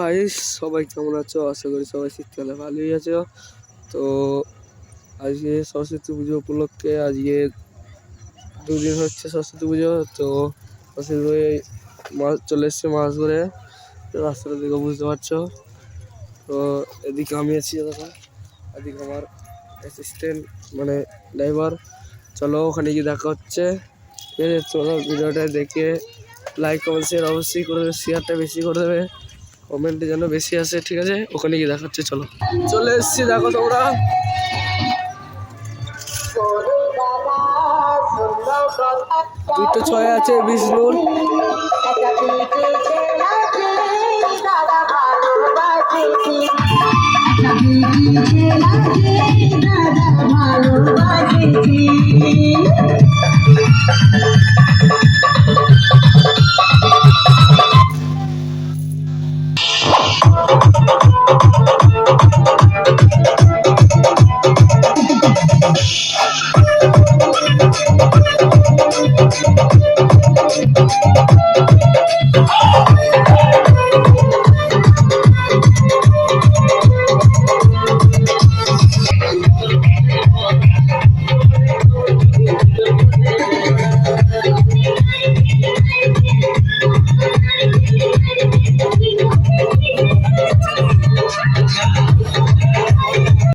ভাই সবাই কেমন আছো? আশা করি সবাই শীতকালে ভালোই আছো। তো আজকে সরস্বতী পুজো উপলক্ষে আজকে 2 দিন হচ্ছে সরস্বতী পুজো। তো সরস্বতী পুজোয় মাছ চলে এসছে, মাছ ধরে রাস্তাটা দিকে বুঝতে পারছো। তো এদিকে আমি আছি, দাদা এদিকে আমার অ্যাসিস্ট্যান্ট মানে ড্রাইভার। চলো ওখানে গিয়ে দেখা হচ্ছে। ঠিক আছে, চলো ভিডিওটা দেখে লাইক কমেন্ট শেয়ার অবশ্যই করে দেবে, শেয়ারটা বেশি করে দেবে, কমেন্টে যেন বেশি আসে। ঠিক আছে, ওখানে গিয়ে দেখাচ্ছে। চলো চলে এসছি, দেখো তোমরা। 2:06 আছে বিষ্ণুর। দাদা ভালোবাসি